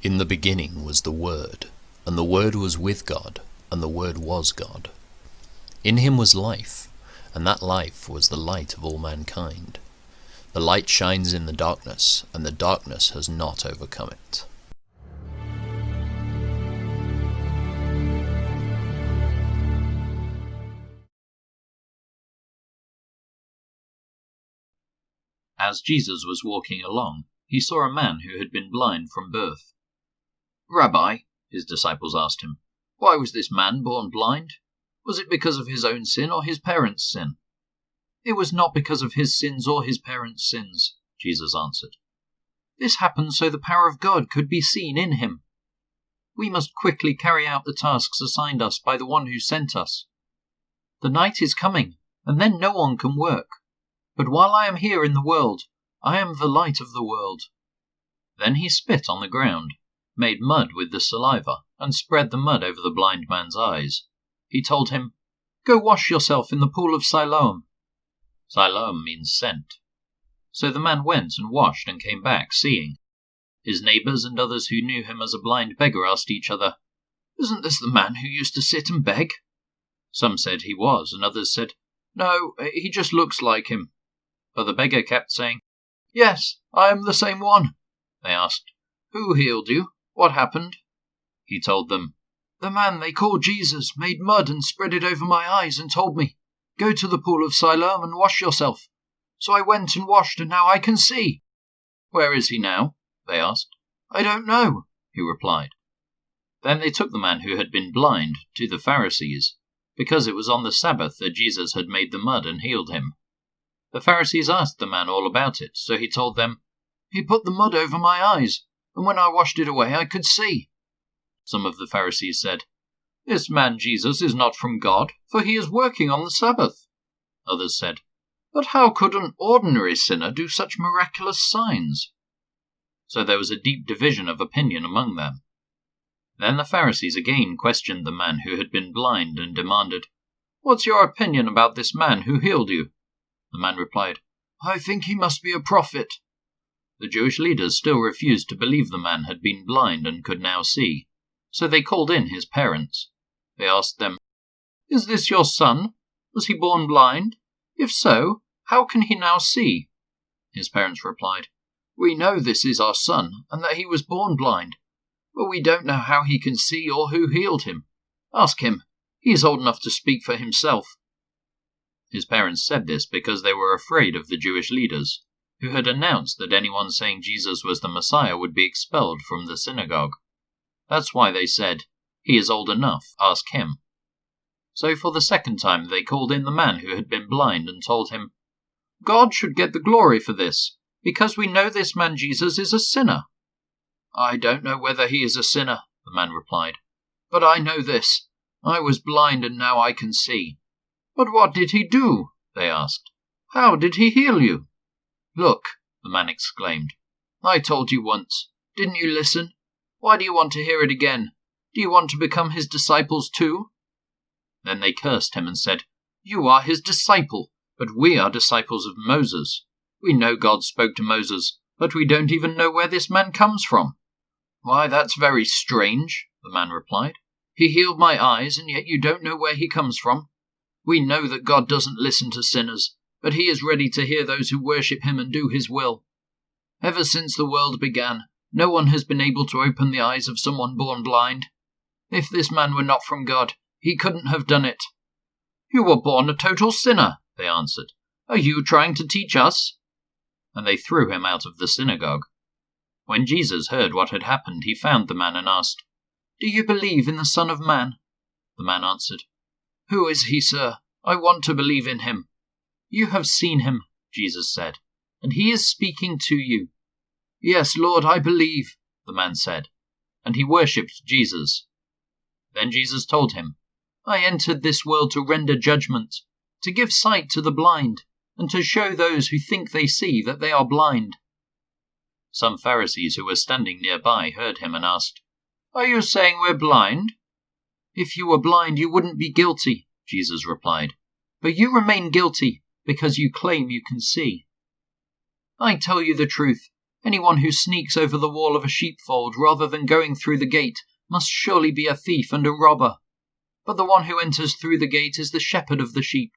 In the beginning was the Word, and the Word was with God, and the Word was God. In him was life, and that life was the light of all mankind. The light shines in the darkness, and the darkness has not overcome it. As Jesus was walking along, he saw a man who had been blind from birth. "Rabbi," his disciples asked him, "why was this man born blind? Was it because of his own sin or his parents' sin?" "It was not because of his sins or his parents' sins," Jesus answered. "This happened so the power of God could be seen in him. We must quickly carry out the tasks assigned us by the one who sent us. The night is coming, and then no one can work. But while I am here in the world, I am the light of the world." Then he spit on the ground, made mud with the saliva, and spread the mud over the blind man's eyes. He told him, "Go wash yourself in the pool of Siloam." Siloam means sent. So the man went and washed and came back, seeing. His neighbours and others who knew him as a blind beggar asked each other, "Isn't this the man who used to sit and beg?" Some said he was, and others said, "No, he just looks like him." But the beggar kept saying, "Yes, I am the same one." They asked, "Who healed you? What happened?" He told them, "The man they call Jesus made mud and spread it over my eyes and told me, 'Go to the pool of Siloam and wash yourself.' So I went and washed, and now I can see." "Where is he now?" they asked. "I don't know," he replied. Then they took the man who had been blind to the Pharisees, because it was on the Sabbath that Jesus had made the mud and healed him. The Pharisees asked the man all about it, so he told them, "He put the mud over my eyes, and when I washed it away I could see." Some of the Pharisees said, "This man Jesus is not from God, for he is working on the Sabbath." Others said, "But how could an ordinary sinner do such miraculous signs?" So there was a deep division of opinion among them. Then the Pharisees again questioned the man who had been blind and demanded, "What's your opinion about this man who healed you?" The man replied, "I think he must be a prophet." The Jewish leaders still refused to believe the man had been blind and could now see, so they called in his parents. They asked them, "Is this your son? Was he born blind? If so, how can he now see?" His parents replied, "We know this is our son, and that he was born blind, but we don't know how he can see or who healed him. Ask him. He is old enough to speak for himself." His parents said this because they were afraid of the Jewish leaders, who had announced that anyone saying Jesus was the Messiah would be expelled from the synagogue. That's why they said, "He is old enough, ask him." So for the second time they called in the man who had been blind and told him, "God should get the glory for this, because we know this man Jesus is a sinner." "I don't know whether he is a sinner," the man replied, "but I know this, I was blind and now I can see." "But what did he do?" they asked. "How did he heal you?" "Look," the man exclaimed, "I told you once. Didn't you listen? Why do you want to hear it again? Do you want to become his disciples too?" Then they cursed him and said, "You are his disciple, but we are disciples of Moses. We know God spoke to Moses, but we don't even know where this man comes from." "Why, that's very strange," the man replied. "He healed my eyes, and yet you don't know where he comes from. We know that God doesn't listen to sinners, but he is ready to hear those who worship him and do his will. Ever since the world began, no one has been able to open the eyes of someone born blind. If this man were not from God, he couldn't have done it." "You were born a total sinner," they answered. "Are you trying to teach us?" And they threw him out of the synagogue. When Jesus heard what had happened, he found the man and asked, "Do you believe in the Son of Man?" The man answered, "Who is he, sir? I want to believe in him." "You have seen him," Jesus said, "and he is speaking to you." "Yes, Lord, I believe," the man said, and he worshipped Jesus. Then Jesus told him, "I entered this world to render judgment, to give sight to the blind, and to show those who think they see that they are blind." Some Pharisees who were standing nearby heard him and asked, "Are you saying we're blind?" "If you were blind, you wouldn't be guilty," Jesus replied. "But you remain guilty because you claim you can see." "I tell you the truth, Anyone who sneaks over the wall of a sheepfold rather than going through the gate must surely be a thief and a robber. But the one who enters through the gate is the shepherd of the sheep.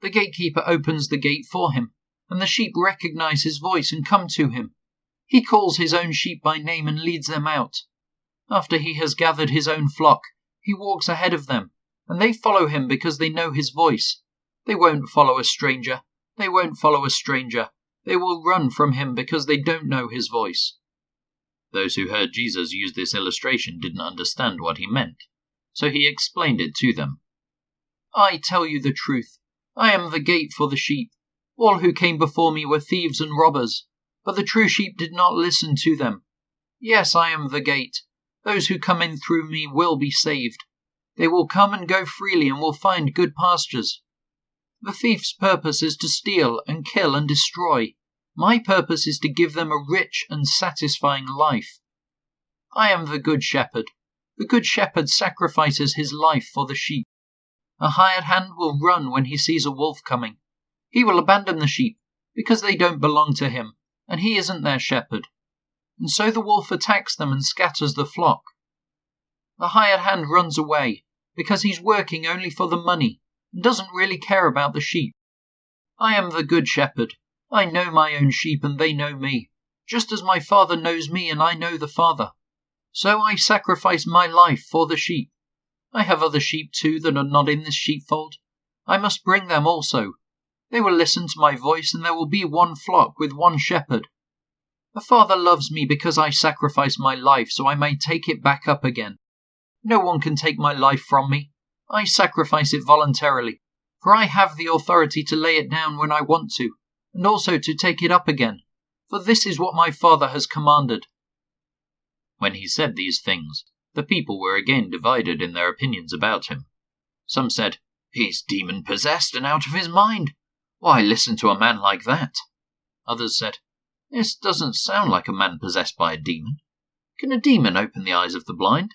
The gatekeeper opens the gate for him, and the sheep recognize his voice and come to him. He calls his own sheep by name and leads them out. After he has gathered his own flock, he walks ahead of them, and they follow him because they know his voice. They won't follow a stranger. They won't follow a stranger. They will run from him because they don't know his voice. Those who heard Jesus use this illustration didn't understand what he meant, so he explained it to them. I tell you the truth. I am the gate for the sheep. All who came before me were thieves and robbers, but the true sheep did not listen to them. Yes, I am the gate. Those who come in through me will be saved. They will come and go freely and will find good pastures. The thief's purpose is to steal and kill and destroy. My purpose is to give them a rich and satisfying life. I am the good shepherd. The good shepherd sacrifices his life for the sheep. A hired hand will run when he sees a wolf coming. He will abandon the sheep because they don't belong to him, and he isn't their shepherd. And so the wolf attacks them and scatters the flock. The hired hand runs away because he's working only for the money and doesn't really care about the sheep. I am the good shepherd. I know my own sheep and they know me, just as my Father knows me and I know the Father. So I sacrifice my life for the sheep. I have other sheep too that are not in this sheepfold. I must bring them also. They will listen to my voice and there will be one flock with one shepherd. The Father loves me because I sacrifice my life so I may take it back up again. No one can take my life from me. I sacrifice it voluntarily, for I have the authority to lay it down when I want to, and also to take it up again, for this is what my Father has commanded. When he said these things, the people were again divided in their opinions about him. Some said, He's demon-possessed and out of his mind. Why listen to a man like that? Others said, This doesn't sound like a man possessed by a demon. Can a demon open the eyes of the blind?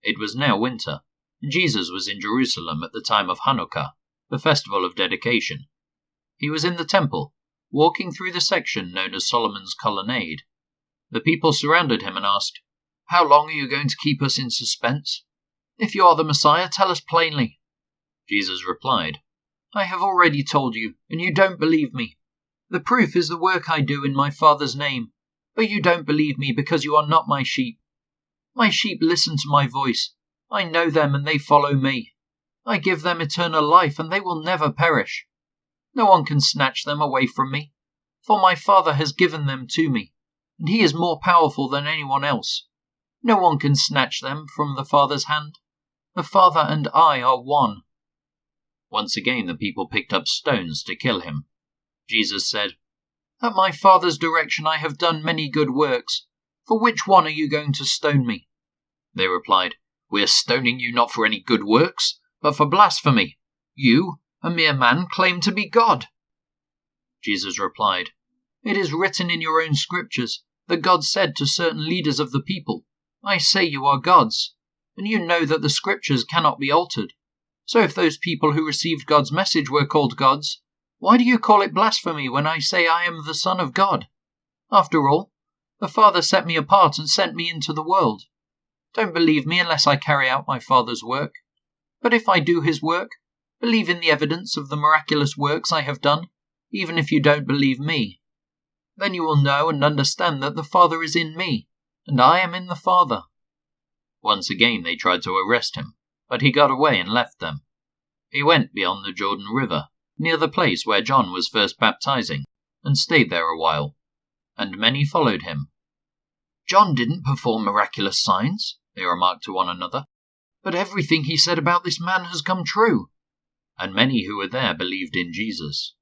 It was now winter, and Jesus was in Jerusalem at the time of Hanukkah, the festival of dedication. He was in the temple, walking through the section known as Solomon's Colonnade. The people surrounded him and asked, How long are you going to keep us in suspense? If you are the Messiah, tell us plainly. Jesus replied, I have already told you, and you don't believe me. The proof is the work I do in my Father's name, but you don't believe me because you are not my sheep. My sheep listen to my voice. I know them and they follow me. I give them eternal life and they will never perish. No one can snatch them away from me, for my Father has given them to me, and he is more powerful than anyone else. No one can snatch them from the Father's hand. The Father and I are one. Once again the people picked up stones to kill him. Jesus said, At my Father's direction I have done many good works. For which one are you going to stone me? They replied, We are stoning you not for any good works, but for blasphemy. You, a mere man, claim to be God. Jesus replied, It is written in your own scriptures that God said to certain leaders of the people, I say you are gods, and you know that the scriptures cannot be altered. So if those people who received God's message were called gods, why do you call it blasphemy when I say I am the Son of God? After all, the Father set me apart and sent me into the world. Don't believe me unless I carry out my Father's work. But if I do his work, believe in the evidence of the miraculous works I have done, even if you don't believe me. Then you will know and understand that the Father is in me, and I am in the Father. Once again they tried to arrest him, but he got away and left them. He went beyond the Jordan River, near the place where John was first baptizing, and stayed there a while. And many followed him. John didn't perform miraculous signs, they remarked to one another, but everything he said about this man has come true. And many who were there believed in Jesus.